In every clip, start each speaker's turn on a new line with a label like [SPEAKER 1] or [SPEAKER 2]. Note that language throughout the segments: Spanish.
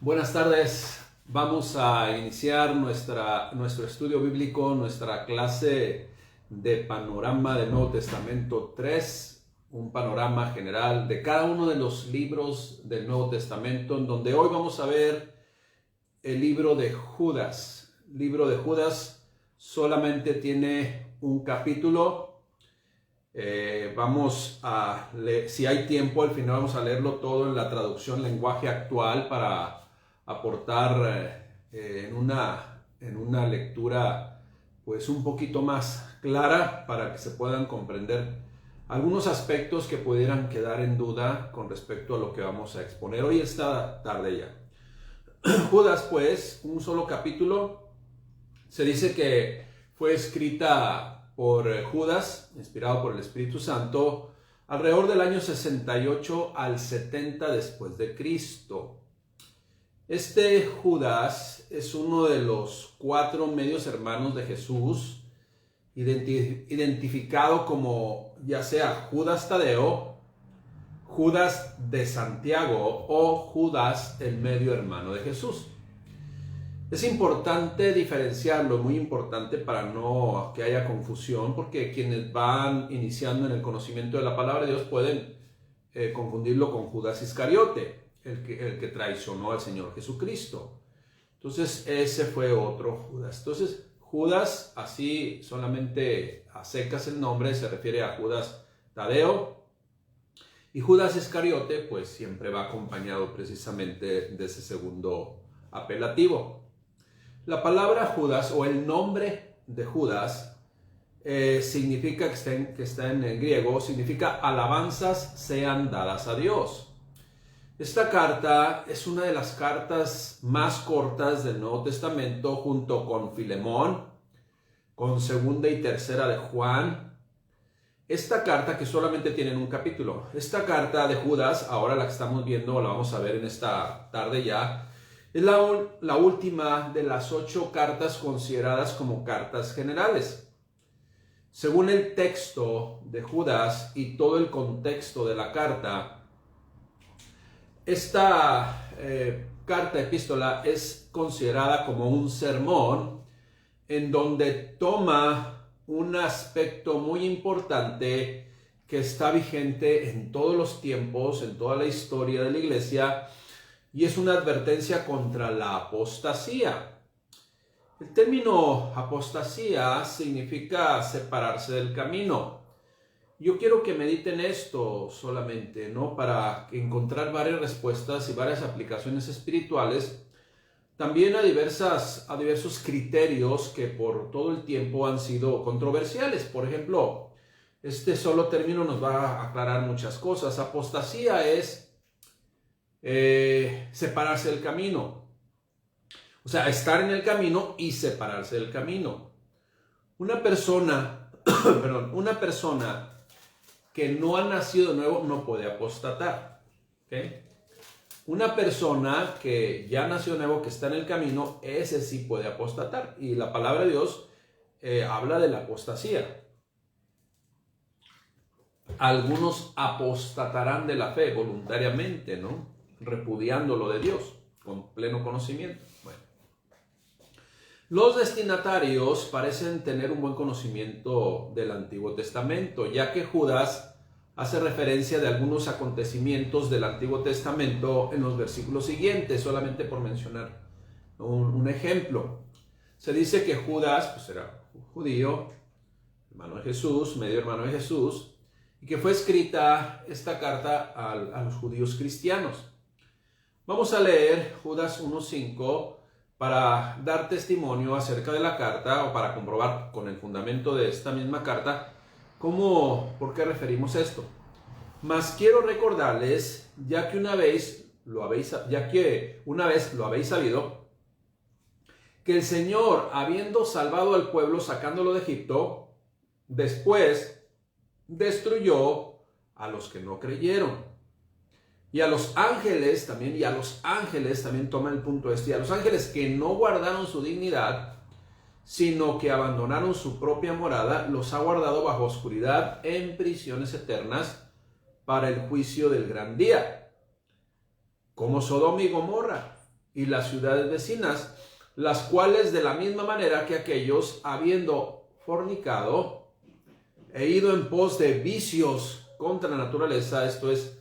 [SPEAKER 1] Buenas tardes. Vamos a iniciar nuestro estudio bíblico, nuestra clase de panorama del Nuevo Testamento 3, un panorama general de cada uno de los libros del Nuevo Testamento, en donde hoy vamos a ver el libro de Judas. El libro de Judas solamente tiene un capítulo. Vamos a leer, si hay tiempo, al final vamos a leerlo todo en la traducción lenguaje actual para aportar en una lectura pues un poquito más clara para que se puedan comprender algunos aspectos que pudieran quedar en duda con respecto a lo que vamos a exponer hoy esta tarde ya. Judas, pues, un solo capítulo. Se dice que fue escrita por Judas, inspirado por el Espíritu Santo, alrededor del año 68 al 70 después de Cristo. Este Judas es uno de los 4 medios hermanos de Jesús, identificado como ya sea Judas Tadeo, Judas de Santiago o Judas el medio hermano de Jesús. Es importante diferenciarlo, muy importante para no que haya confusión, porque quienes van iniciando en el conocimiento de la palabra de Dios pueden confundirlo con Judas Iscariote, el que traicionó al Señor Jesucristo. Entonces ese fue otro Judas. Entonces Judas, así solamente a secas el nombre, se refiere a Judas Tadeo. Y Judas Iscariote pues siempre va acompañado precisamente de ese segundo apelativo. La palabra Judas o el nombre de Judas significa que está en el griego, significa alabanzas sean dadas a Dios. Esta carta es una de las cartas más cortas del Nuevo Testamento, junto con Filemón, con segunda y tercera de Juan. Esta carta, que solamente tienen un capítulo, esta carta de Judas, ahora la que estamos viendo, la vamos a ver en esta tarde ya, es la última de las 8 cartas consideradas como cartas generales. Según el texto de Judas y todo el contexto de la carta, esta carta epístola es considerada como un sermón en donde toma un aspecto muy importante que está vigente en todos los tiempos, en toda la historia de la iglesia, y es una advertencia contra la apostasía. El término apostasía significa separarse del camino. Yo quiero que mediten esto solamente, ¿no? Para encontrar varias respuestas y varias aplicaciones espirituales, también a diversos criterios que por todo el tiempo han sido controversiales. Por ejemplo, este solo término nos va a aclarar muchas cosas. Apostasía es separarse del camino. O sea, estar en el camino y separarse del camino. Una persona que no ha nacido de nuevo no puede apostatar. ¿Okay? Una persona que ya nació de nuevo, que está en el camino, ese sí puede apostatar. Y la palabra de Dios habla de la apostasía. Algunos apostatarán de la fe voluntariamente, ¿no? Repudiando lo de Dios, con pleno conocimiento. Bueno. Los destinatarios parecen tener un buen conocimiento del Antiguo Testamento, ya que Judas hace referencia de algunos acontecimientos del Antiguo Testamento en los versículos siguientes, solamente por mencionar un ejemplo. Se dice que Judas pues era un judío, hermano de Jesús, medio hermano de Jesús, y que fue escrita esta carta a los judíos cristianos. Vamos a leer Judas 1:5 para dar testimonio acerca de la carta, o para comprobar con el fundamento de esta misma carta por qué referimos esto. Mas quiero recordarles, ya que una vez lo habéis sabido, que el Señor, habiendo salvado al pueblo sacándolo de Egipto, después destruyó a los que no creyeron. Y a los ángeles también toma el punto y a los ángeles que no guardaron su dignidad, sino que abandonaron su propia morada, los ha guardado bajo oscuridad en prisiones eternas para el juicio del gran día. Como Sodoma y Gomorra, y las ciudades vecinas, las cuales de la misma manera que aquellos, habiendo fornicado e ido en pos de vicios contra la naturaleza, esto es,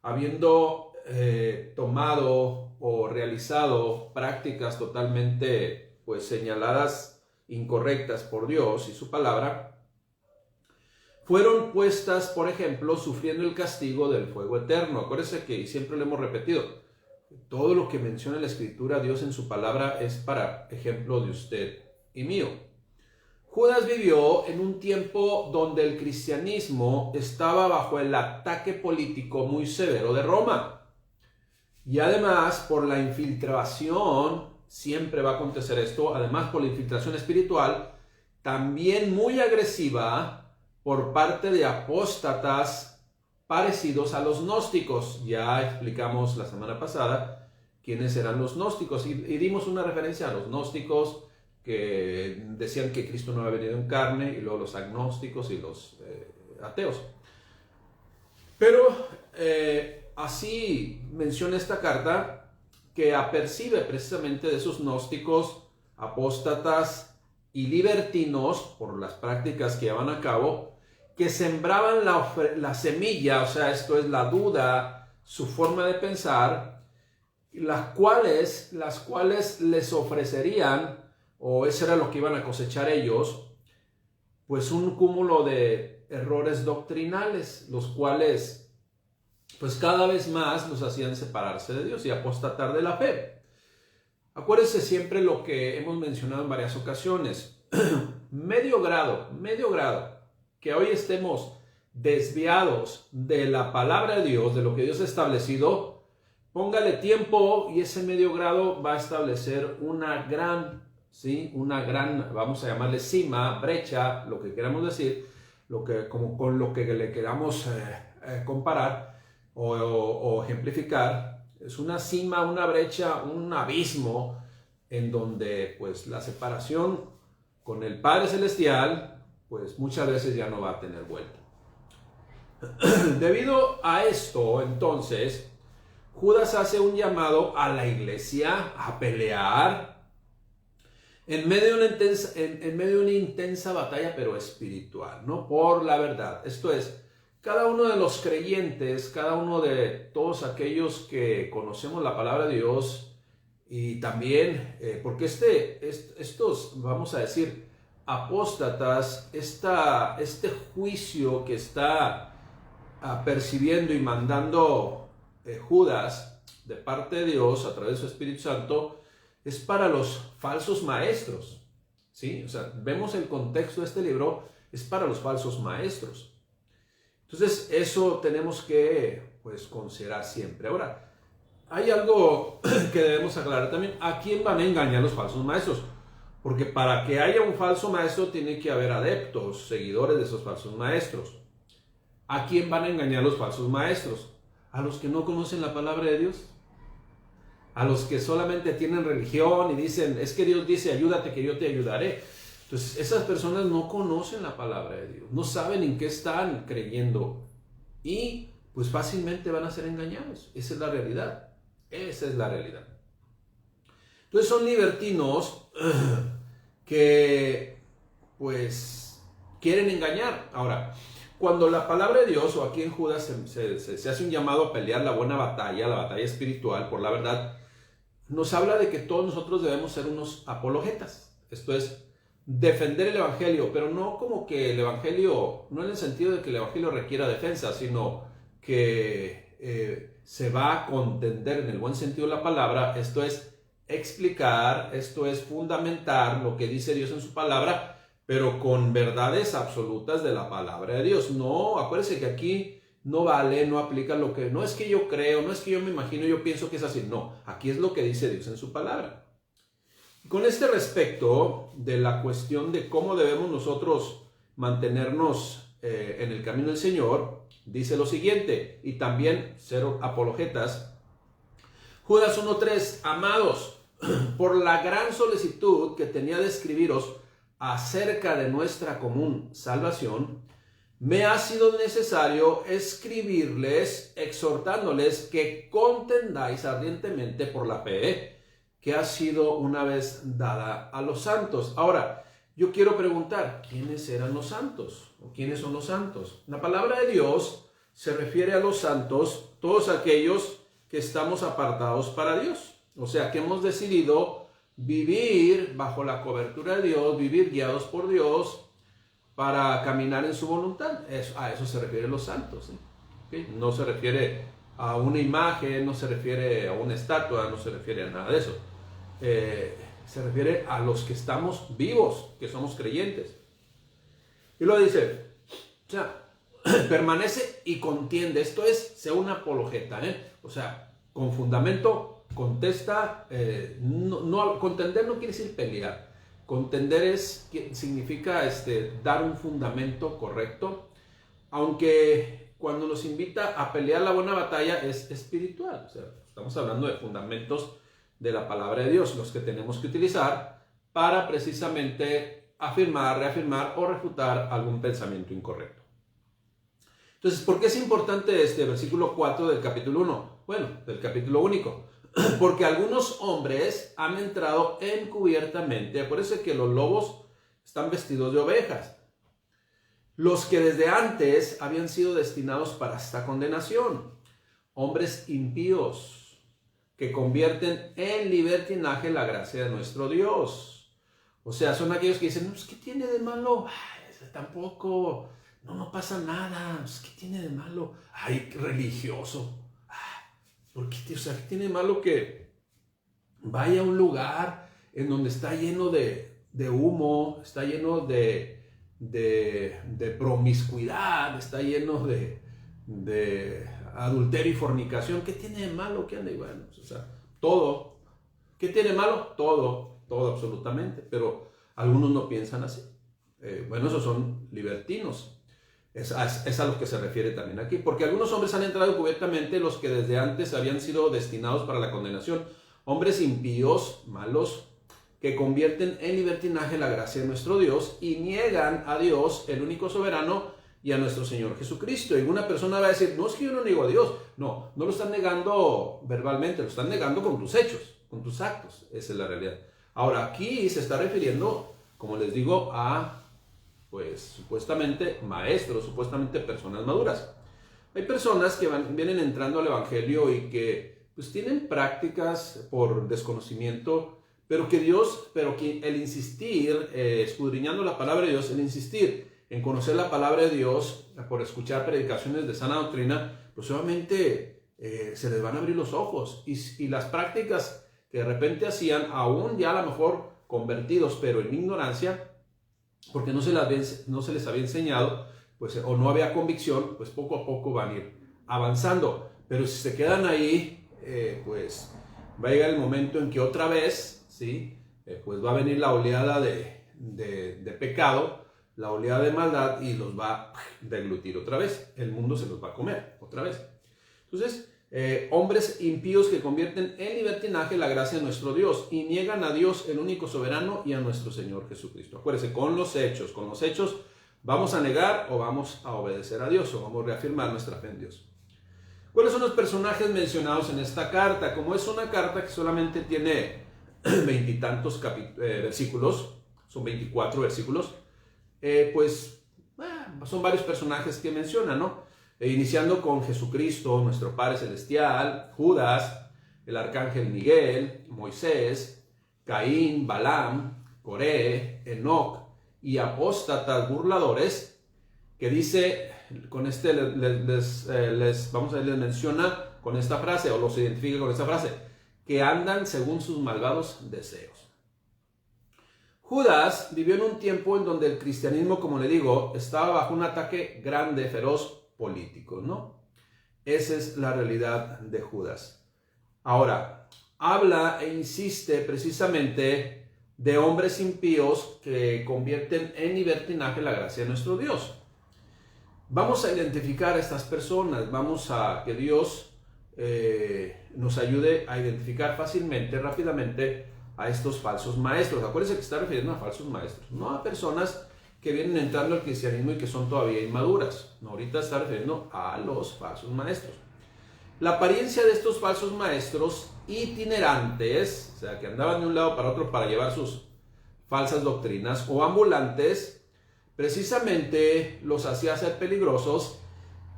[SPEAKER 1] habiendo tomado o realizado prácticas totalmente pues señaladas incorrectas por Dios y su palabra, fueron puestas, por ejemplo, sufriendo el castigo del fuego eterno. Acuérdense que siempre lo hemos repetido, todo lo que menciona la Escritura, Dios en su palabra, es para ejemplo de usted y mío. Judas vivió en un tiempo donde el cristianismo estaba bajo el ataque político muy severo de Roma. Y además, por la infiltración, siempre va a acontecer esto, además por la infiltración espiritual, también muy agresiva por parte de apóstatas parecidos a los gnósticos. Ya explicamos la semana pasada quiénes eran los gnósticos y dimos una referencia a los gnósticos que decían que Cristo no había venido en carne, y luego los agnósticos y los ateos. Pero así menciona esta carta que apercibe precisamente de esos gnósticos, apóstatas y libertinos por las prácticas que llevan a cabo, que sembraban la semilla, o sea, esto es la duda, su forma de pensar, las cuales les ofrecerían, o eso era lo que iban a cosechar ellos, pues un cúmulo de errores doctrinales, los cuales pues cada vez más los hacían separarse de Dios y apostatar de la fe. Acuérdense siempre lo que hemos mencionado en varias ocasiones, medio grado, que hoy estemos desviados de la palabra de Dios, de lo que Dios ha establecido, póngale tiempo y ese medio grado va a establecer una gran, vamos a llamarle cima, brecha, lo que queramos decir, con lo que le queramos comparar o ejemplificar, es una cima, una brecha, un abismo en donde pues la separación con el Padre Celestial pues muchas veces ya no va a tener vuelta. Debido a esto, entonces, Judas hace un llamado a la iglesia a pelear en medio de una intensa batalla, pero espiritual, ¿no? Por la verdad. Esto es, cada uno de los creyentes, cada uno de todos aquellos que conocemos la palabra de Dios, y también, porque estos, vamos a decir, apóstatas, este juicio que está percibiendo y mandando Judas de parte de Dios a través de su Espíritu Santo, es para los falsos maestros, ¿sí? O sea, vemos el contexto de este libro, es para los falsos maestros. Entonces, eso tenemos que, pues, considerar siempre. Ahora, hay algo que debemos aclarar también. ¿A quién van a engañar los falsos maestros? Porque para que haya un falso maestro tiene que haber adeptos, seguidores de esos falsos maestros. ¿A quién van a engañar los falsos maestros? ¿A los que no conocen la palabra de Dios? ¿A los que solamente tienen religión y dicen, es que Dios dice, ayúdate que yo te ayudaré? Entonces, esas personas no conocen la palabra de Dios, no saben en qué están creyendo y pues fácilmente van a ser engañados. Esa es la realidad. Esa es la realidad. Entonces son libertinos que pues quieren engañar. Ahora, cuando la palabra de Dios, o aquí en Judas se hace un llamado a pelear la buena batalla, la batalla espiritual por la verdad, nos habla de que todos nosotros debemos ser unos apologetas. Esto es, defender el evangelio, pero no como que el evangelio, no en el sentido de que el evangelio requiera defensa, sino que se va a contender en el buen sentido de la palabra. Esto es explicar, esto es fundamentar lo que dice Dios en su palabra, pero con verdades absolutas de la palabra de Dios. No, acuérdense que aquí no vale, no aplica lo que, no es que yo creo, no es que yo me imagino, yo pienso que es así. No, aquí es lo que dice Dios en su palabra. Con este respecto de la cuestión de cómo debemos nosotros mantenernos en el camino del Señor, dice lo siguiente, y también ser apologetas. Judas 1:3, amados, por la gran solicitud que tenía de escribiros acerca de nuestra común salvación, me ha sido necesario escribirles, exhortándoles que contendáis ardientemente por la fe, que ha sido una vez dada a los santos. Ahora, yo quiero preguntar, ¿quiénes eran los santos? ¿O quiénes son los santos? La palabra de Dios se refiere a los santos, todos aquellos que estamos apartados para Dios. O sea, que hemos decidido vivir bajo la cobertura de Dios, vivir guiados por Dios para caminar en su voluntad. A eso se refieren los santos, ¿sí? ¿Okay? No se refiere a una imagen, no se refiere a una estatua, no se refiere a nada de eso. Se refiere a los que estamos vivos, que somos creyentes. Y luego dice, o sea, permanece y contiende. Esto es, sea una apologeta, o sea, con fundamento, contesta. Contender no quiere decir pelear. Contender significa dar un fundamento correcto, aunque cuando nos invita a pelear la buena batalla es espiritual. O sea, estamos hablando de fundamentos de la palabra de Dios, los que tenemos que utilizar para precisamente afirmar, reafirmar o refutar algún pensamiento incorrecto. Entonces, ¿por qué es importante este versículo 4 del capítulo 1? Bueno, del capítulo único. Porque algunos hombres han entrado encubiertamente. Acuérdense que los lobos están vestidos de ovejas. Los que desde antes habían sido destinados para esta condenación. Hombres impíos que convierten en libertinaje la gracia de nuestro Dios. O sea, son aquellos que dicen, no, pues, ¿qué tiene de malo? Ay, tampoco, no pasa nada. Pues, ¿qué tiene de malo? Ay, religioso. ¿Por qué? O sea, ¿qué tiene de malo que vaya a un lugar en donde está lleno de humo, está lleno de promiscuidad, está lleno de adulterio y fornicación? ¿Qué tiene de malo que ande? Bueno, o sea, todo. ¿Qué tiene de malo? Todo absolutamente. Pero algunos no piensan así. Bueno, esos son libertinos. Es a lo que se refiere también aquí. Porque algunos hombres han entrado encubiertamente, los que desde antes habían sido destinados para la condenación. Hombres impíos, malos, que convierten en libertinaje la gracia de nuestro Dios y niegan a Dios, el único soberano, y a nuestro Señor Jesucristo. Y una persona va a decir, no, es que yo no niego a Dios. No lo están negando verbalmente, lo están negando con tus hechos, con tus actos. Esa es la realidad. Ahora, aquí se está refiriendo, como les digo, a, pues, supuestamente maestros, supuestamente personas maduras. Hay personas que vienen entrando al Evangelio y que, pues, tienen prácticas por desconocimiento, pero que el insistir, escudriñando la palabra de Dios, el insistir en conocer la palabra de Dios, por escuchar predicaciones de sana doctrina, pues obviamente se les van a abrir los ojos. Y las prácticas que de repente hacían, aún ya a lo mejor convertidos, pero en ignorancia, porque no se les había enseñado, pues, o no había convicción, pues poco a poco van a ir avanzando. Pero si se quedan ahí, pues va a llegar el momento en que otra vez, ¿sí? Pues va a venir la oleada de pecado, la oleada de maldad, y los va a deglutir otra vez. El mundo se los va a comer otra vez. Entonces, hombres impíos que convierten en libertinaje la gracia de nuestro Dios y niegan a Dios, el único soberano, y a nuestro Señor Jesucristo. Acuérdense, con los hechos, ¿vamos a negar o vamos a obedecer a Dios o vamos a reafirmar nuestra fe en Dios? ¿Cuáles son los personajes mencionados en esta carta? Como es una carta que solamente tiene 20 y tantos versículos, son 24 versículos, son varios personajes que menciona, ¿no? Iniciando con Jesucristo, nuestro Padre Celestial, Judas, el Arcángel Miguel, Moisés, Caín, Balaam, Coré, Enoc y apóstatas burladores, que dice, con les menciona con esta frase, o los identifica con esta frase, que andan según sus malvados deseos. Judas vivió en un tiempo en donde el cristianismo, como le digo, estaba bajo un ataque grande, feroz, político, ¿no? Esa es la realidad de Judas. Ahora, habla e insiste precisamente de hombres impíos que convierten en libertinaje la gracia de nuestro Dios. Vamos a identificar a estas personas, vamos a que Dios nos ayude a identificar fácilmente, rápidamente, a estos falsos maestros. Acuérdense que está refiriendo a falsos maestros, no a personas que vienen entrando al cristianismo y que son todavía inmaduras. No, ahorita está refiriendo a los falsos maestros. La apariencia de estos falsos maestros itinerantes, o sea, que andaban de un lado para otro para llevar sus falsas doctrinas, o ambulantes, precisamente los hacía ser peligrosos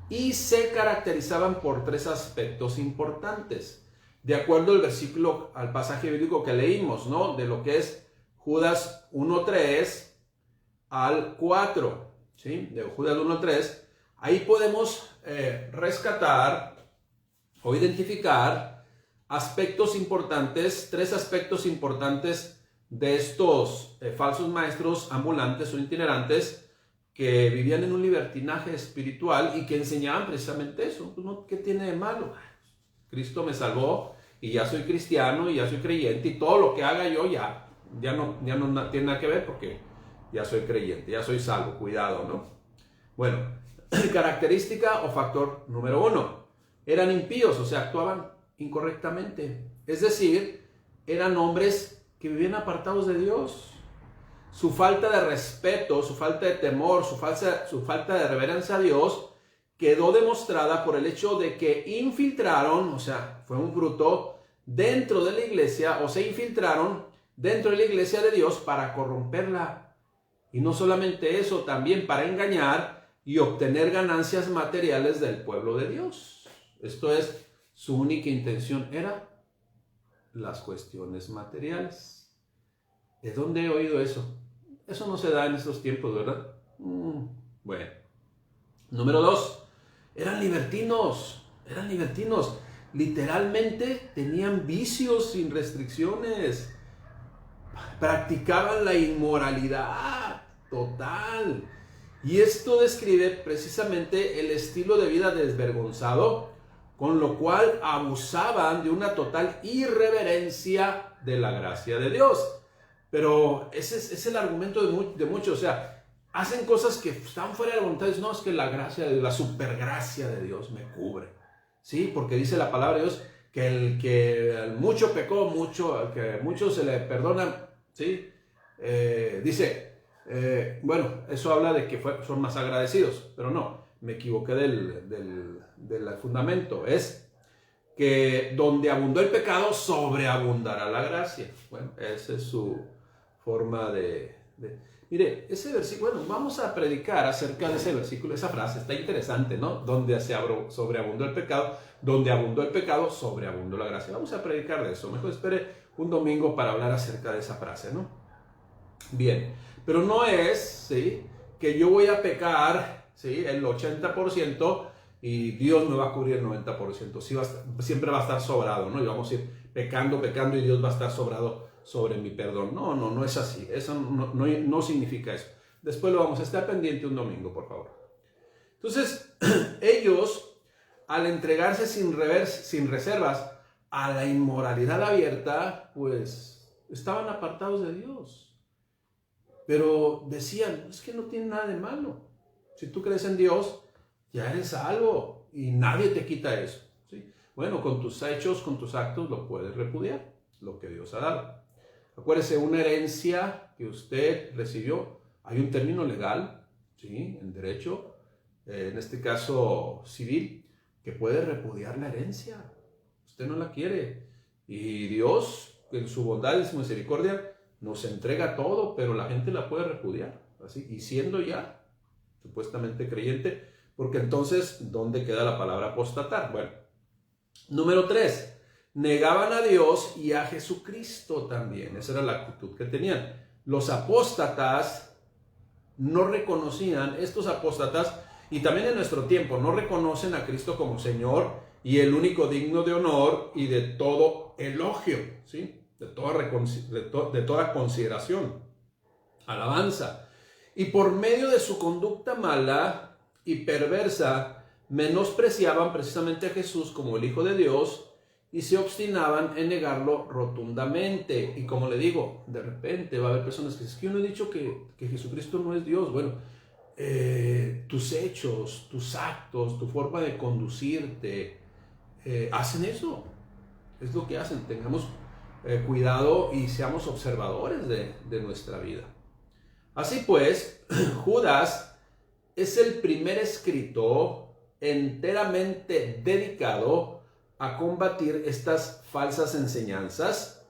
[SPEAKER 1] y se caracterizaban por tres aspectos importantes. De acuerdo al versículo, al pasaje bíblico que leímos, ¿no? De lo que es Judas 1:3 al 4, ¿sí? De Judas 1:3, ahí podemos rescatar o identificar aspectos importantes, tres aspectos importantes de estos falsos maestros ambulantes o itinerantes que vivían en un libertinaje espiritual y que enseñaban precisamente eso. Pues no, ¿qué tiene de malo? Cristo me salvó y ya soy cristiano y ya soy creyente y todo lo que haga yo ya no tiene nada que ver porque ya soy creyente, ya soy salvo, cuidado, ¿no? Bueno, característica o factor número 1, eran impíos, o sea, actuaban incorrectamente. Es decir, eran hombres que vivían apartados de Dios. Su falta de respeto, su falta de temor, su falta de reverencia a Dios quedó demostrada por el hecho de que infiltraron, o sea, fue un fruto dentro de la iglesia, o se infiltraron dentro de la iglesia de Dios para corromperla. Y no solamente eso, también para engañar y obtener ganancias materiales del pueblo de Dios. Esto es, su única intención era las cuestiones materiales. ¿De dónde he oído eso? Eso no se da en estos tiempos, ¿verdad? Bueno. Número 2, eran libertinos. Literalmente tenían vicios sin restricciones. Practicaban la inmoralidad total. Y esto describe precisamente el estilo de vida desvergonzado, con lo cual abusaban de una total irreverencia de la gracia de Dios. Pero ese es el argumento de muchos, o sea, hacen cosas que están fuera de la voluntad. No, es que la gracia, la supergracia de Dios me cubre, ¿sí? Porque dice la palabra de Dios que el que mucho pecó, al que mucho se le perdona, ¿sí? Dice, bueno, eso habla de que son más agradecidos, pero no, me equivoqué del fundamento. Es que donde abundó el pecado, sobreabundará la gracia. Bueno, esa es su forma Mire, ese versículo, bueno, vamos a predicar acerca de ese versículo, esa frase, está interesante, ¿no? Donde sobreabundó el pecado, donde abundó el pecado, sobreabundó la gracia. Vamos a predicar de eso. Mejor espere un domingo para hablar acerca de esa frase, ¿no? Bien, pero no es, ¿sí?, que yo voy a pecar, ¿sí?, el 80% y Dios me va a cubrir el 90%. Sí, siempre va a estar sobrado, ¿no? Y vamos a ir pecando y Dios va a estar sobrado sobre mi perdón. No es así. Eso no significa eso. Después lo vamos a estar pendiente un domingo, por favor. Entonces, ellos, al entregarse sin reservas a la inmoralidad abierta, pues estaban apartados de Dios. Pero decían, es que no tiene nada de malo. Si tú crees en Dios, ya eres salvo y nadie te quita eso, ¿sí? Bueno, con tus hechos, con tus actos lo puedes repudiar, lo que Dios ha dado. Acuérdese, una herencia que usted recibió, hay un término legal, ¿sí?, en derecho, en este caso civil, que puede repudiar la herencia. Usted no la quiere. Y Dios, en su bondad y su misericordia, nos entrega todo, pero la gente la puede repudiar, así, y siendo ya supuestamente creyente, porque entonces, ¿dónde queda la palabra apostatar? Bueno, número 3, negaban a Dios y a Jesucristo también. Esa era la actitud que tenían. Los apóstatas no reconocían, estos apóstatas, y también en nuestro tiempo, no reconocen a Cristo como Señor y el único digno de honor y de todo elogio, ¿sí?, de toda consideración, alabanza. Y por medio de su conducta mala y perversa, menospreciaban precisamente a Jesús como el Hijo de Dios y se obstinaban en negarlo rotundamente. Y como le digo, de repente va a haber personas que dicen, yo no he dicho que Jesucristo no es Dios. Bueno, tus hechos, tus actos, tu forma de conducirte, hacen eso. Es lo que hacen. Tengamos cuidado y seamos observadores de nuestra vida. Así pues, Judas es el primer escrito enteramente dedicado a combatir estas falsas enseñanzas.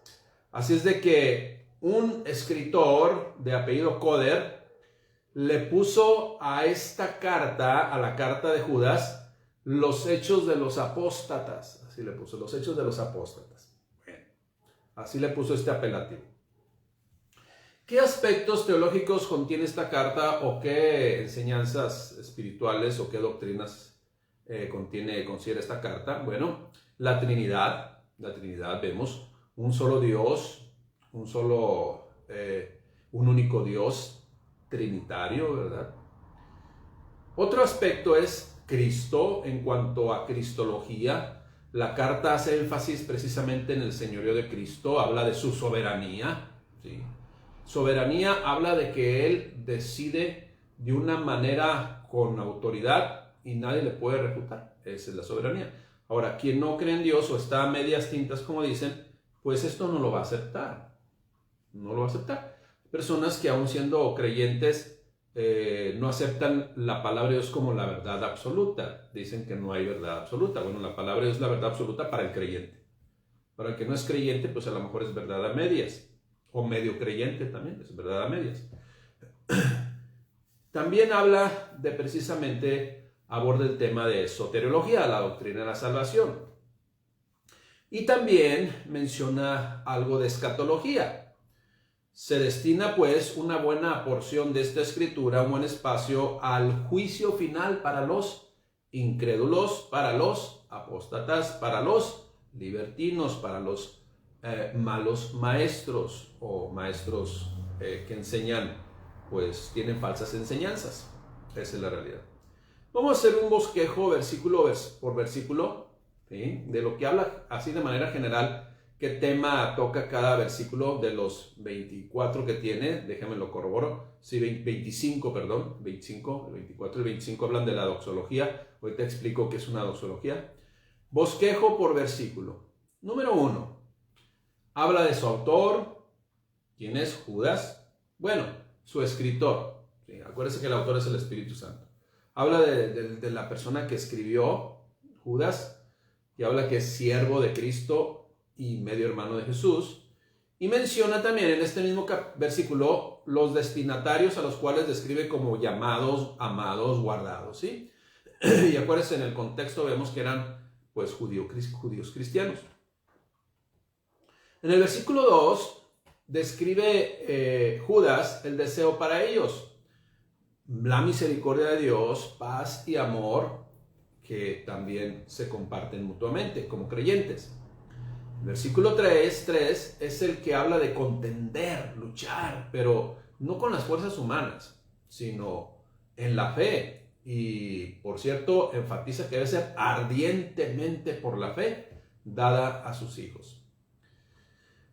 [SPEAKER 1] Así es de que un escritor de apellido Coder le puso a esta carta, a la carta de Judas, los hechos de los apóstatas. Así le puso, los hechos de los apóstatas. Bueno, así le puso este apelativo. ¿Qué aspectos teológicos contiene esta carta o qué enseñanzas espirituales o qué doctrinas considera esta carta? Bueno, la Trinidad, vemos un solo Dios, un único Dios trinitario, ¿verdad? Otro aspecto es Cristo. En cuanto a cristología, la carta hace énfasis precisamente en el señorío de Cristo, habla de su soberanía, ¿sí? Soberanía habla de que Él decide de una manera con autoridad y nadie le puede refutar. Esa es la soberanía. Ahora, quien no cree en Dios o está a medias tintas, como dicen, pues esto no lo va a aceptar. No lo va a aceptar. Personas que aún siendo creyentes no aceptan la palabra de Dios como la verdad absoluta. Dicen que no hay verdad absoluta. Bueno, la palabra de Dios es la verdad absoluta para el creyente. Para el que no es creyente, pues a lo mejor es verdad a medias. O medio creyente también, es verdad a medias. También habla de precisamente, aborda el tema de soteriología, la doctrina de la salvación. Y también menciona algo de escatología. Se destina pues una buena porción de esta escritura, un buen espacio al juicio final para los incrédulos, para los apóstatas, para los libertinos, para los malos maestros o maestros que enseñan, pues tienen falsas enseñanzas. Esa es la realidad. Vamos a hacer un bosquejo versículo por versículo, ¿sí? De lo que habla así de manera general, qué tema toca cada versículo de los 24 que tiene. Déjame lo corroboro. Sí, 25, perdón. 25, el 24 y el 25 hablan de la doxología. Ahorita explico qué es una doxología. Bosquejo por versículo. Número 1. Habla de su autor. ¿Quién es? Judas. Bueno, su escritor. Sí, acuérdense que el autor es el Espíritu Santo. Habla de la persona que escribió, Judas, y habla que es siervo de Cristo y medio hermano de Jesús. Y menciona también en este mismo versículo los destinatarios a los cuales describe como llamados, amados, guardados, ¿sí? Y acuérdense, en el contexto vemos que eran pues judíos cristianos. En el versículo 2 describe Judas el deseo para ellos, la misericordia de Dios, paz y amor que también se comparten mutuamente como creyentes. El versículo 3 es el que habla de contender, luchar, pero no con las fuerzas humanas, sino en la fe. Y por cierto, enfatiza que debe ser ardientemente por la fe dada a sus hijos.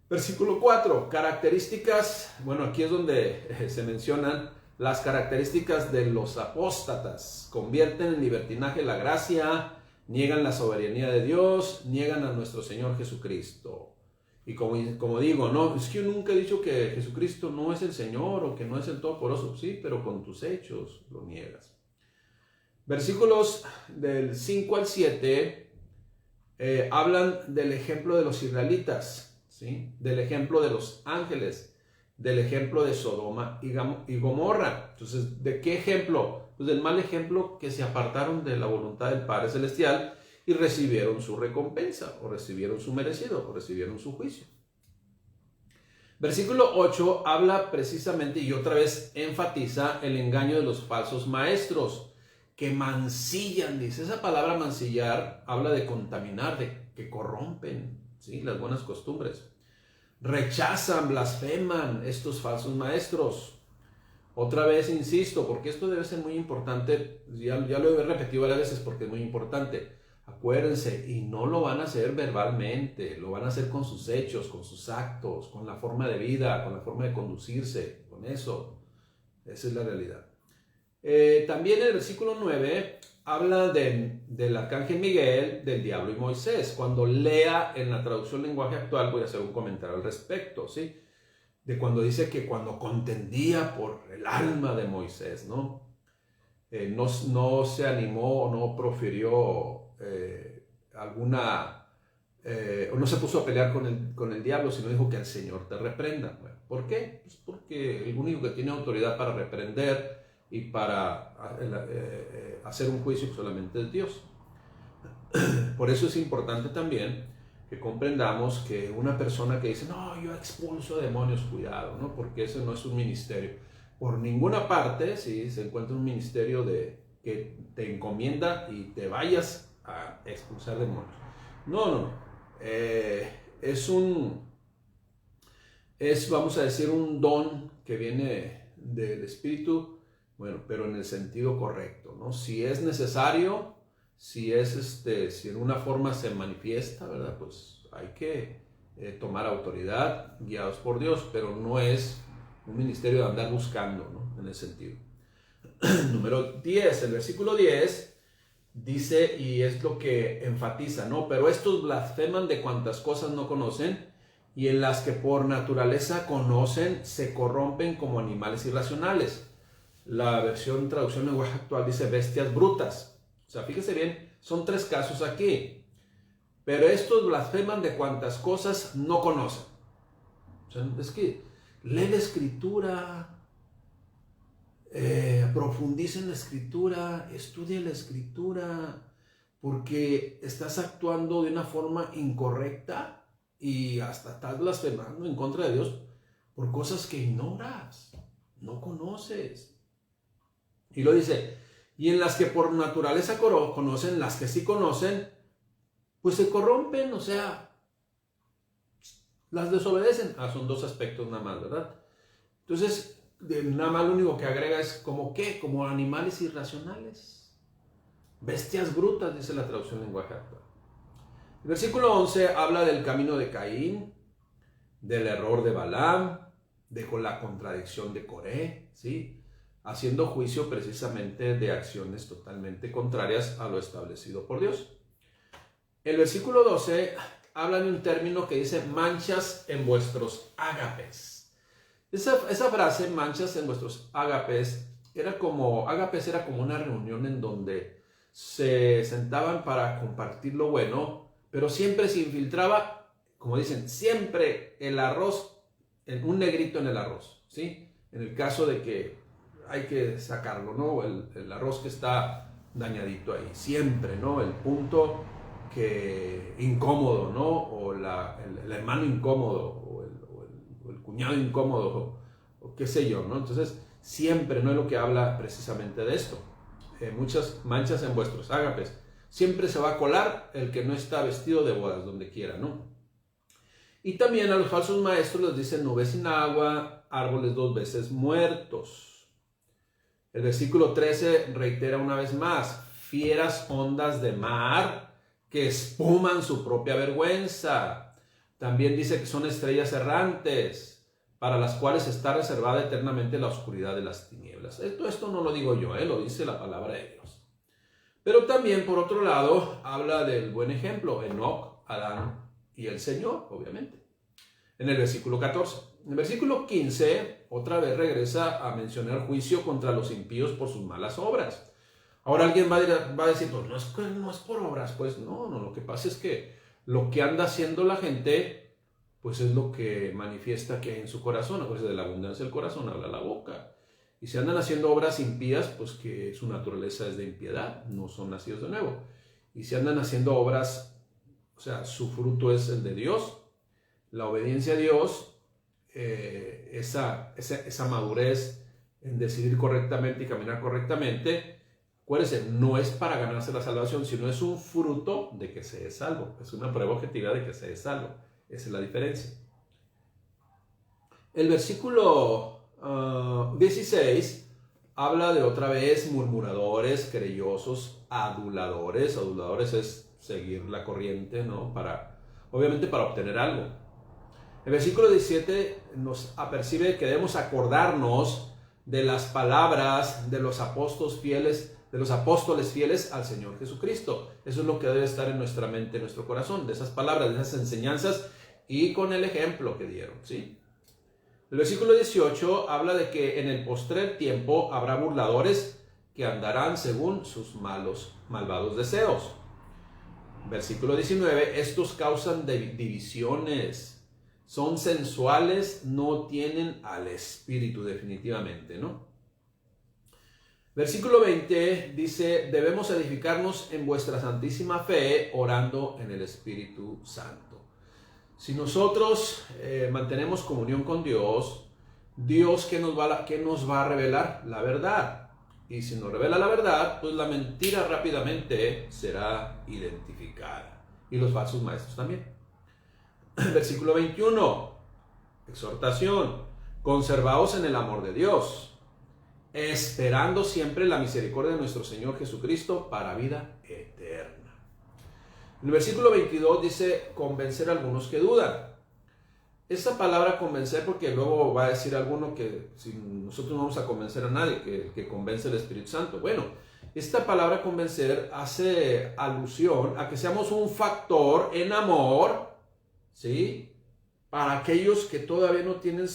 [SPEAKER 1] Versículo 4, características, bueno, aquí es donde se mencionan las características de los apóstatas. Convierten en libertinaje la gracia, niegan la soberanía de Dios, niegan a nuestro Señor Jesucristo. Y como digo, no, es que yo nunca he dicho que Jesucristo no es el Señor o que no es el Todopoderoso, sí, pero con tus hechos lo niegas. Versículos del 5 al 7 hablan del ejemplo de los israelitas, ¿sí? Del ejemplo de los ángeles, del ejemplo de Sodoma y Gomorra. Entonces, ¿de qué ejemplo? Pues del mal ejemplo que se apartaron de la voluntad del Padre Celestial y recibieron su recompensa, o recibieron su merecido, o recibieron su juicio. Versículo 8 habla precisamente y otra vez enfatiza el engaño de los falsos maestros que mancillan, dice. Esa palabra mancillar habla de contaminar, de que corrompen, ¿sí? Las buenas costumbres. Rechazan, blasfeman estos falsos maestros. Otra vez insisto, porque esto debe ser muy importante, ya lo he repetido varias veces porque es muy importante. Acuérdense, y no lo van a hacer verbalmente, lo van a hacer con sus hechos, con sus actos, con la forma de vida, con la forma de conducirse, con eso. Esa es la realidad. También en el versículo 9 habla del arcángel Miguel, del diablo y Moisés. Cuando lea en la traducción lenguaje actual voy a hacer un comentario al respecto, ¿sí? De cuando dice que cuando contendía por el alma de Moisés, ¿no? No se animó o no profirió alguna o no se puso a pelear con el diablo, sino dijo que el Señor te reprenda. Bueno, ¿por qué? Pues porque el único que tiene autoridad para reprender y para hacer un juicio solamente es Dios. Por eso es importante también que comprendamos que una persona que dice, no, yo expulso demonios, cuidado, ¿no? Porque ese no es un ministerio. Por ninguna parte, si se encuentra un ministerio que te encomienda y te vayas a expulsar demonios. No. Vamos a decir, un don que viene del Espíritu, bueno, pero en el sentido correcto, ¿no? Si es necesario, si en una forma se manifiesta, ¿verdad? Pues hay que tomar autoridad guiados por Dios, pero no es un ministerio de andar buscando, ¿no? En ese sentido. Número 10, el versículo 10 dice, y es lo que enfatiza, ¿no? Pero estos blasfeman de cuantas cosas no conocen, y en las que por naturaleza conocen, se corrompen como animales irracionales. La versión traducción en lenguaje actual dice bestias brutas. O sea, fíjese bien, son 3 casos aquí. Pero estos blasfeman de cuantas cosas no conocen. O sea, es que lee la Escritura, profundiza en la Escritura, estudia la Escritura, porque estás actuando de una forma incorrecta y hasta estás blasfemando en contra de Dios por cosas que ignoras, no conoces. Y lo dice, y en las que por naturaleza conocen, las que sí conocen, pues se corrompen, o sea, las desobedecen. Son 2 aspectos nada más, ¿verdad? Entonces, nada más lo único que agrega es como ¿qué? Como animales irracionales. Bestias brutas, dice la traducción en lenguaje actual. El versículo 11 habla del camino de Caín, del error de Balaam, de la contradicción de Coré, ¿sí? Haciendo juicio precisamente de acciones totalmente contrarias a lo establecido por Dios. El versículo 12 habla de un término que dice manchas en vuestros ágapes. Esa frase, manchas en vuestros ágapes, era como una reunión en donde se sentaban para compartir lo bueno, pero siempre se infiltraba, como dicen, siempre el arroz, un negrito en el arroz, ¿sí? En el caso de que hay que sacarlo, ¿no? El arroz que está dañadito ahí, siempre, ¿no? El punto que incómodo, ¿no? O el hermano incómodo, o el cuñado incómodo, o qué sé yo, ¿no? Entonces, siempre, ¿no? Es lo que habla precisamente de esto. Muchas manchas en vuestros ágapes. Siempre se va a colar el que no está vestido de bodas, donde quiera, ¿no? Y también a los falsos maestros les dicen nubes sin agua, árboles 2 veces muertos. El versículo 13 reitera una vez más, fieras ondas de mar que espuman su propia vergüenza. También dice que son estrellas errantes, para las cuales está reservada eternamente la oscuridad de las tinieblas. Esto no lo digo yo, lo dice la palabra de Dios. Pero también, por otro lado, habla del buen ejemplo, Enoc, Adán y el Señor, obviamente. En el versículo 14. En el versículo 15, otra vez regresa a mencionar juicio contra los impíos por sus malas obras. Ahora alguien va a decir, pues no es por obras. Pues no, lo que pasa es que lo que anda haciendo la gente, pues es lo que manifiesta que hay en su corazón. Pues de la abundancia del corazón habla la boca. Y si andan haciendo obras impías, pues que su naturaleza es de impiedad, no son nacidos de nuevo. Y si andan haciendo obras, o sea, su fruto es el de Dios, la obediencia a Dios, esa madurez en decidir correctamente y caminar correctamente, acuérdense, no es para ganarse la salvación, sino es un fruto de que se es salvo. Es una prueba objetiva de que se es salvo. Esa es la diferencia. El versículo 16 habla de otra vez murmuradores, querellosos, aduladores. Aduladores es seguir la corriente, ¿no? Obviamente para obtener algo. El versículo 17 nos apercibe que debemos acordarnos de las palabras de los apóstoles fieles al Señor Jesucristo. Eso es lo que debe estar en nuestra mente, en nuestro corazón, de esas palabras, de esas enseñanzas y con el ejemplo que dieron, ¿sí? El versículo 18 habla de que en el postrer tiempo habrá burladores que andarán según sus malvados deseos. Versículo 19, estos causan divisiones, son sensuales, no tienen al Espíritu definitivamente, ¿no? Versículo 20 dice, debemos edificarnos en vuestra santísima fe, orando en el Espíritu Santo. Si nosotros mantenemos comunión con Dios, Dios ¿qué nos va a revelar? La verdad. Y si nos revela la verdad, pues la mentira rápidamente será identificada. Y los falsos maestros también. Versículo 21, exhortación, conservaos en el amor de Dios, esperando siempre la misericordia de nuestro Señor Jesucristo para vida eterna. El versículo 22 dice, convencer a algunos que dudan. Esa palabra convencer, porque luego va a decir alguno que si nosotros no vamos a convencer a nadie, que convence el Espíritu Santo. Bueno, esta palabra convencer hace alusión a que seamos un factor en amor, ¿sí? Para aquellos que todavía no tienen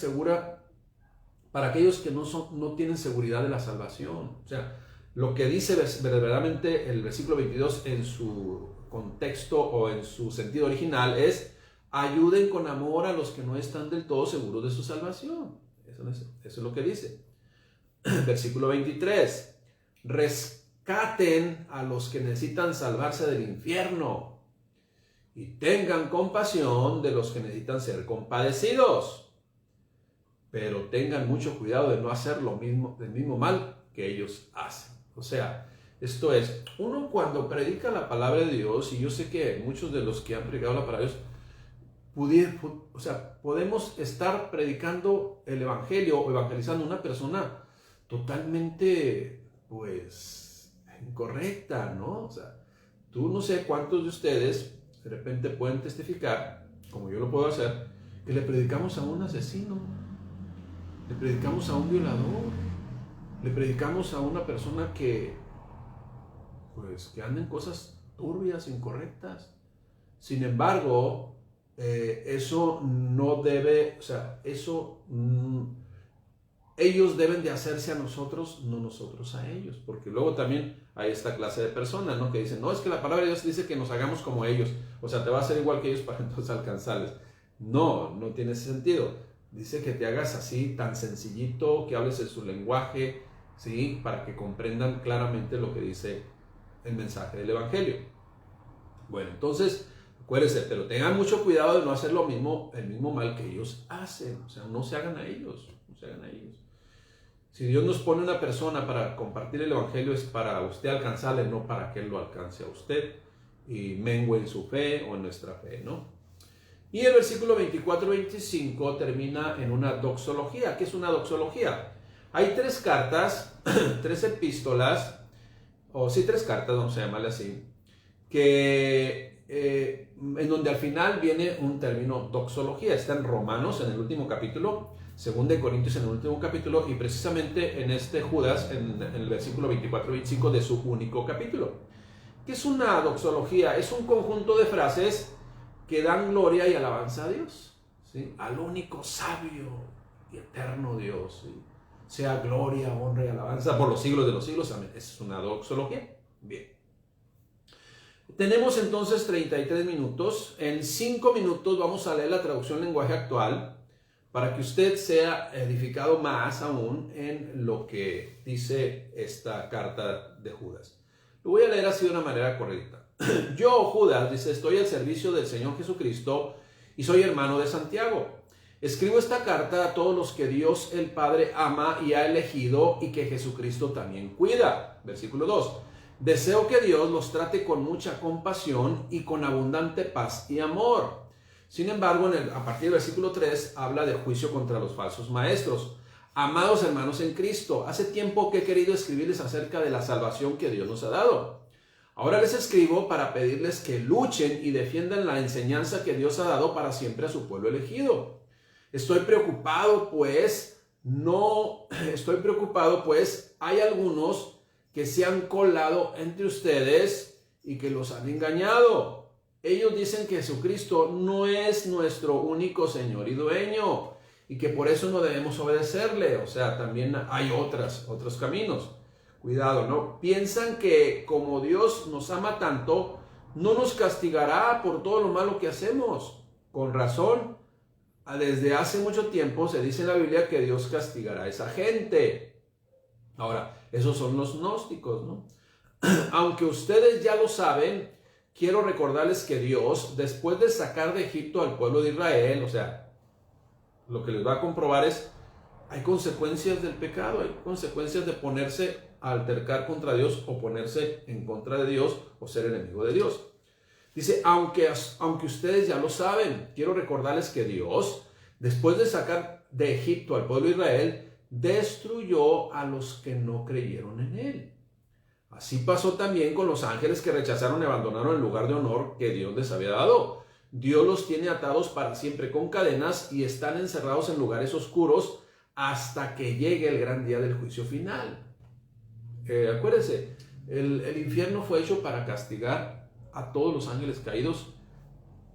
[SPEAKER 1] para aquellos que no tienen seguridad de la salvación. O sea, lo que dice verdaderamente el versículo 22 en su contexto o en su sentido original es, ayuden con amor a los que no están del todo seguros de su salvación. Eso es lo que dice. Versículo 23, rescaten a los que necesitan salvarse del infierno y tengan compasión de los que necesitan ser compadecidos. Pero tengan mucho cuidado de no hacer del mismo mal que ellos hacen. O sea, esto es, uno cuando predica la palabra de Dios, y yo sé que muchos de los que han predicado la palabra de Dios, podemos estar predicando el evangelio o evangelizando a una persona totalmente, pues, incorrecta, ¿no? O sea, tú no sé cuántos de ustedes de repente pueden testificar, como yo lo puedo hacer, que le predicamos a un asesino, le predicamos a un violador, le predicamos a una persona que anda en cosas turbias, incorrectas. Sin embargo, eso no debe, o sea, ellos deben de hacerse a nosotros, no nosotros a ellos, porque luego también hay esta clase de personas, ¿no? Que dicen, no, es que la palabra de Dios dice que nos hagamos como ellos, o sea, te va a hacer igual que ellos para entonces alcanzarles. No tiene sentido. Dice que te hagas así, tan sencillito, que hables en su lenguaje, ¿sí? Para que comprendan claramente lo que dice el mensaje del Evangelio. Bueno, entonces, acuérdense, pero tengan mucho cuidado de no hacer el mismo mal que ellos hacen. O sea, no se hagan a ellos. Si Dios nos pone una persona para compartir el Evangelio, es para usted alcanzarle, no para que Él lo alcance a usted y mengue en su fe o en nuestra fe, ¿no? Y el versículo 24-25 termina en una doxología. ¿Qué es una doxología? Hay 3 cartas, 3 epístolas, tres cartas, vamos a llamarle así, en donde al final viene un término doxología. Está en Romanos, en el último capítulo, 2 Corintios en el último capítulo, y precisamente en este Judas, en el versículo 24-25 de su único capítulo. ¿Qué es una doxología? Es un conjunto de frases que dan gloria y alabanza a Dios, ¿sí? Al único sabio y eterno Dios, ¿sí? Sea gloria, honra y alabanza por los siglos de los siglos. Amén. Es una doxología. Bien. Tenemos entonces 33 minutos. En 5 minutos vamos a leer la traducción lenguaje actual para que usted sea edificado más aún en lo que dice esta carta de Judas. Lo voy a leer así de una manera correcta. Yo, Judas, dice, estoy al servicio del Señor Jesucristo y soy hermano de Santiago. Escribo esta carta a todos los que Dios el Padre ama y ha elegido y que Jesucristo también cuida. Versículo 2. Deseo que Dios los trate con mucha compasión y con abundante paz y amor. Sin embargo, a partir del versículo 3 habla de juicio contra los falsos maestros. Amados hermanos en Cristo, hace tiempo que he querido escribirles acerca de la salvación que Dios nos ha dado. Ahora les escribo para pedirles que luchen y defiendan la enseñanza que Dios ha dado para siempre a su pueblo elegido. Estoy preocupado, pues hay algunos que se han colado entre ustedes y que los han engañado. Ellos dicen que Jesucristo no es nuestro único Señor y dueño y que por eso no debemos obedecerle. O sea, también hay otros caminos. Cuidado, ¿no? Piensan que como Dios nos ama tanto, no nos castigará por todo lo malo que hacemos. Con razón, desde hace mucho tiempo se dice en la Biblia que Dios castigará a esa gente. Ahora, esos son los gnósticos, ¿no? Aunque ustedes ya lo saben, quiero recordarles que Dios, después de sacar de Egipto al pueblo de Israel, o sea, lo que les va a comprobar es, hay consecuencias del pecado, hay consecuencias de ponerse a altercar contra Dios o ponerse en contra de Dios o ser enemigo de Dios. Dice, aunque ustedes ya lo saben, quiero recordarles que Dios, después de sacar de Egipto al pueblo de Israel, destruyó a los que no creyeron en Él. Así pasó también con los ángeles que rechazaron y abandonaron el lugar de honor que Dios les había dado. Dios los tiene atados para siempre con cadenas y están encerrados en lugares oscuros hasta que llegue el gran día del juicio final. Acuérdense, el infierno fue hecho para castigar a todos los ángeles caídos,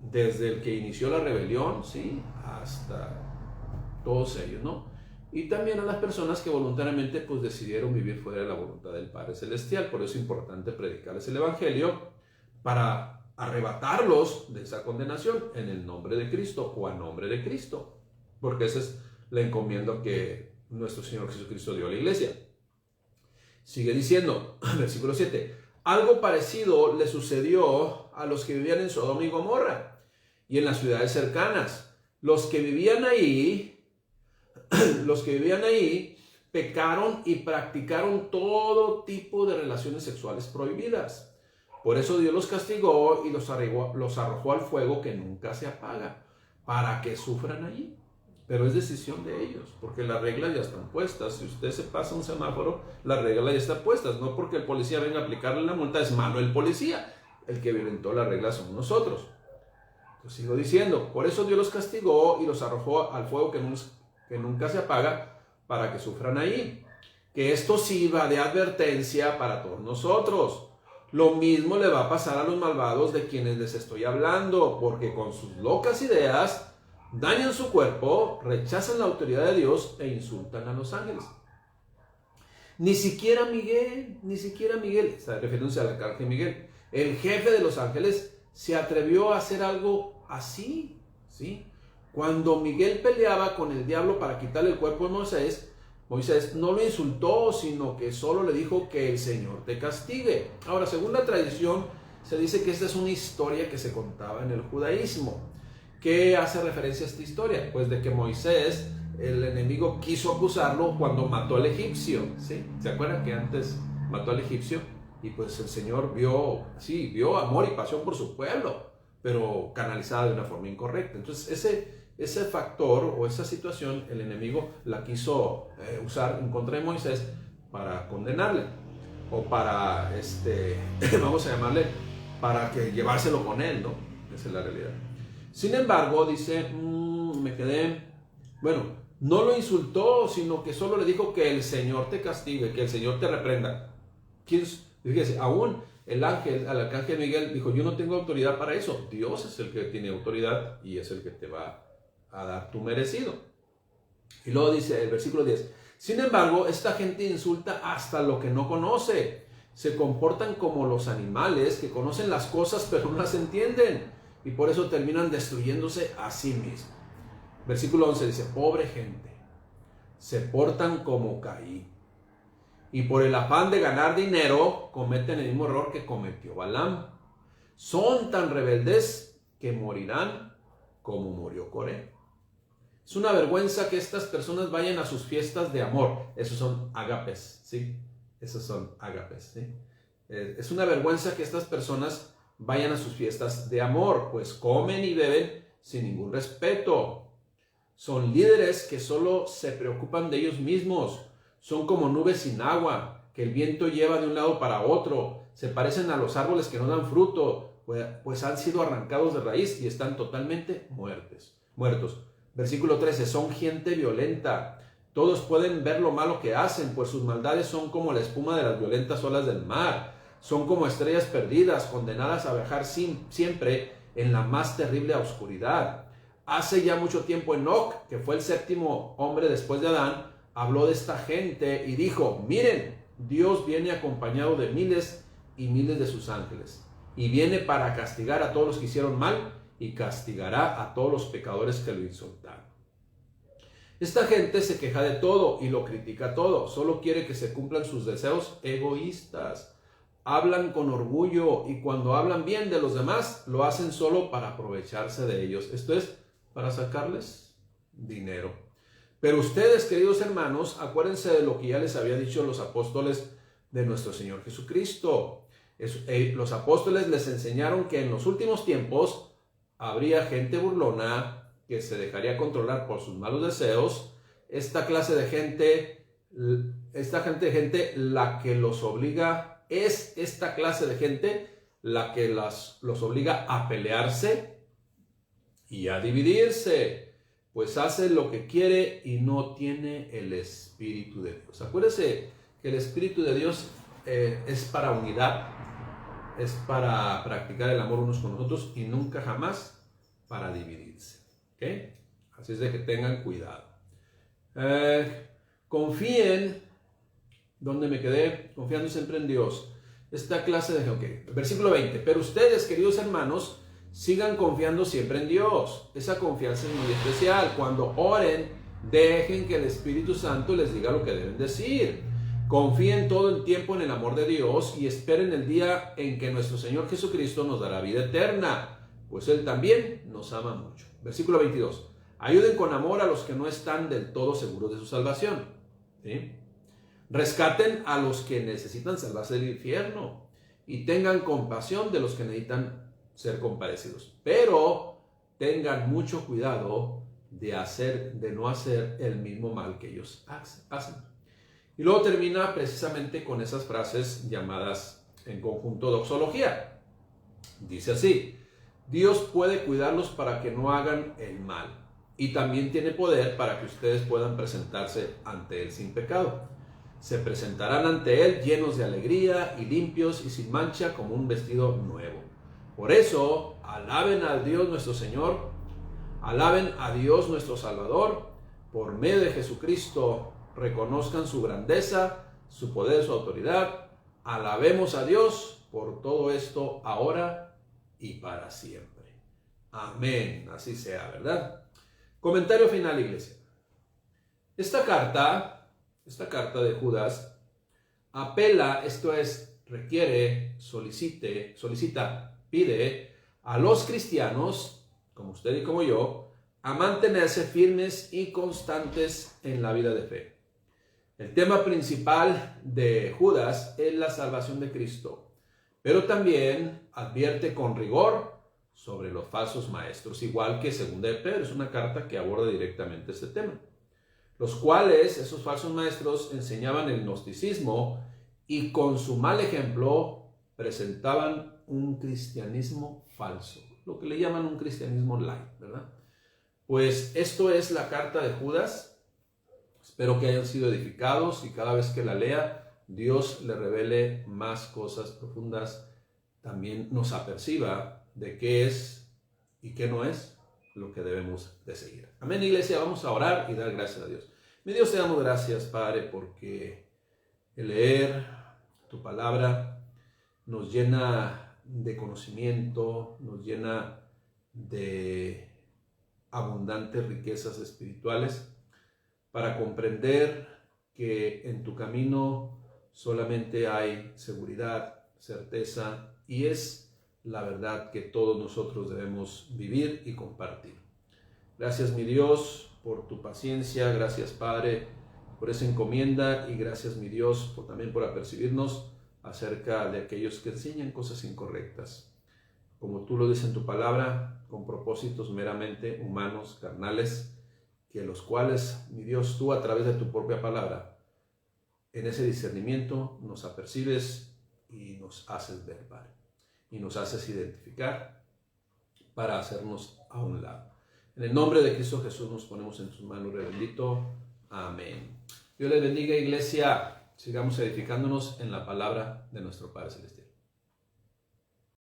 [SPEAKER 1] desde el que inició la rebelión, ¿sí?, hasta todos ellos, ¿no? Y también a las personas que voluntariamente pues decidieron vivir fuera de la voluntad del Padre Celestial. Por eso es importante predicarles el Evangelio para arrebatarlos de esa condenación en el nombre de Cristo o a nombre de Cristo, porque esa es la encomienda que nuestro Señor Jesucristo dio a la iglesia. Sigue diciendo, versículo 7, algo parecido le sucedió a los que vivían en Sodoma y Gomorra y en las ciudades cercanas. Los que vivían ahí pecaron y practicaron todo tipo de relaciones sexuales prohibidas. Por eso Dios los castigó y los arrojó al fuego que nunca se apaga, para que sufran allí. Pero es decisión de ellos, porque las reglas ya están puestas. Si usted se pasa un semáforo, las reglas ya están puestas. No porque el policía venga a aplicarle la multa, es malo el policía. El que violentó las reglas somos nosotros. Entonces sigo diciendo, por eso Dios los castigó y los arrojó al fuego que nunca se apaga, para que sufran ahí. Que esto sirva de advertencia para todos nosotros. Lo mismo le va a pasar a los malvados de quienes les estoy hablando, porque con sus locas ideas dañan su cuerpo, rechazan la autoridad de Dios e insultan a los ángeles. Ni siquiera Miguel, está refiriéndose al arcángel Miguel, el jefe de los ángeles, se atrevió a hacer algo así, ¿sí? Cuando Miguel peleaba con el diablo para quitarle el cuerpo de Moisés no lo insultó, sino que solo le dijo que el Señor te castigue. Ahora, según la tradición, se dice que esta es una historia que se contaba en el judaísmo. ¿Qué hace referencia a esta historia? Pues de que Moisés, el enemigo, quiso acusarlo cuando mató al egipcio, ¿sí? ¿Se acuerdan que antes mató al egipcio? Y pues el Señor vio amor y pasión por su pueblo, pero canalizada de una forma incorrecta. Entonces ese factor o esa situación, el enemigo la quiso usar en contra de Moisés para condenarle, o para, vamos a llamarle, para que llevárselo con él, ¿no? Esa es la realidad. Sin embargo, dice, no lo insultó, sino que solo le dijo que el Señor te castigue, que el Señor te reprenda. Fíjese, aún al arcángel Miguel dijo, yo no tengo autoridad para eso. Dios es el que tiene autoridad y es el que te va a dar tu merecido. Y luego dice el versículo 10, sin embargo, esta gente insulta hasta lo que no conoce. Se comportan como los animales que conocen las cosas pero no las entienden. Y por eso terminan destruyéndose a sí mismos. Versículo 11 dice, pobre gente, se portan como Caín. Y por el afán de ganar dinero, cometen el mismo error que cometió Balaam. Son tan rebeldes que morirán como murió Coré. Es una vergüenza que estas personas vayan a sus fiestas de amor. Esos son ágapes, ¿sí? Esos son ágapes, ¿sí? Es una vergüenza que estas personas vayan a sus fiestas de amor, pues comen y beben sin ningún respeto. Son líderes que solo se preocupan de ellos mismos. Son como nubes sin agua, que el viento lleva de un lado para otro. Se parecen a los árboles que no dan fruto, pues han sido arrancados de raíz y están totalmente muertos. Versículo 13, son gente violenta. Todos pueden ver lo malo que hacen, pues sus maldades son como la espuma de las violentas olas del mar. Son como estrellas perdidas, condenadas a viajar siempre en la más terrible oscuridad. Hace ya mucho tiempo Enoc, que fue el séptimo hombre después de Adán, habló de esta gente y dijo, miren, Dios viene acompañado de miles y miles de sus ángeles. y viene para castigar a todos los que hicieron mal y castigará a todos los pecadores que lo insultaron. Esta gente se queja de todo y lo critica todo, solo quiere que se cumplan sus deseos egoístas. Hablan con orgullo y cuando hablan bien de los demás, lo hacen solo para aprovecharse de ellos. Esto es, para sacarles dinero. Pero ustedes, queridos hermanos, acuérdense de lo que ya les había dicho los apóstoles de nuestro Señor Jesucristo. Los apóstoles les enseñaron que en los últimos tiempos habría gente burlona que se dejaría controlar por sus malos deseos. Esta clase de gente, la que los obliga, es esta clase de gente la que los obliga a pelearse y a dividirse, pues hace lo que quiere y no tiene el Espíritu de Dios. Acuérdense que el Espíritu de Dios es para unidad, es para practicar el amor unos con los otros y nunca jamás para dividirse. ¿Okay? Así es de que tengan cuidado. Confíen, ¿dónde me quedé? Confiando siempre en Dios. Esta clase de... Versículo 20. Pero ustedes, queridos hermanos, sigan confiando siempre en Dios. Esa confianza es muy especial. Cuando oren, dejen que el Espíritu Santo les diga lo que deben decir. Confíen todo el tiempo en el amor de Dios y esperen el día en que nuestro Señor Jesucristo nos dará vida eterna, pues Él también nos ama mucho. Versículo 22. Ayuden con amor a los que no están del todo seguros de su salvación. ¿Sí? Rescaten a los que necesitan salvarse del infierno y tengan compasión de los que necesitan ser compadecidos. Pero tengan mucho cuidado de no hacer el mismo mal que ellos hacen. Y luego termina precisamente con esas frases llamadas en conjunto doxología. Dice así: Dios puede cuidarlos para que no hagan el mal y también tiene poder para que ustedes puedan presentarse ante Él sin pecado. Se presentarán ante Él llenos de alegría y limpios y sin mancha como un vestido nuevo. Por eso, alaben a Dios nuestro Señor, alaben a Dios nuestro Salvador, por medio de Jesucristo, reconozcan su grandeza, su poder, su autoridad. Alabemos a Dios por todo esto ahora y para siempre. Amén. Así sea, ¿verdad? Comentario final, iglesia. Esta carta de Judas apela, esto es, requiere, solicita, pide a los cristianos, como usted y como yo, a mantenerse firmes y constantes en la vida de fe. El tema principal de Judas es la salvación de Cristo, pero también advierte con rigor sobre los falsos maestros, igual que 2 de Pedro, es una carta que aborda directamente este tema, los cuales, esos falsos maestros, enseñaban el gnosticismo y con su mal ejemplo presentaban un cristianismo falso, lo que le llaman un cristianismo light, ¿verdad? Pues esto es la carta de Judas. Espero que hayan sido edificados y cada vez que la lea, Dios le revele más cosas profundas, también nos aperciba de qué es y qué no es lo que debemos de seguir. Amén, iglesia, vamos a orar y dar gracias a Dios. Mi Dios, te damos gracias, Padre, porque el leer tu palabra nos llena de conocimiento, nos llena de abundantes riquezas espirituales para comprender que en tu camino solamente hay seguridad, certeza, y es la verdad que todos nosotros debemos vivir y compartir. Gracias, mi Dios, por tu paciencia. Gracias, Padre, por esa encomienda, y gracias, mi Dios, también por apercibirnos acerca de aquellos que enseñan cosas incorrectas, como tú lo dices en tu palabra, con propósitos meramente humanos, carnales, que los cuales, mi Dios, tú a través de tu propia palabra, en ese discernimiento nos apercibes y nos haces ver, Padre, y nos haces identificar para hacernos a un lado. En el nombre de Cristo Jesús nos ponemos en tus manos, Rey bendito. Amén. Dios les bendiga, iglesia. Sigamos edificándonos en la palabra de nuestro Padre Celestial.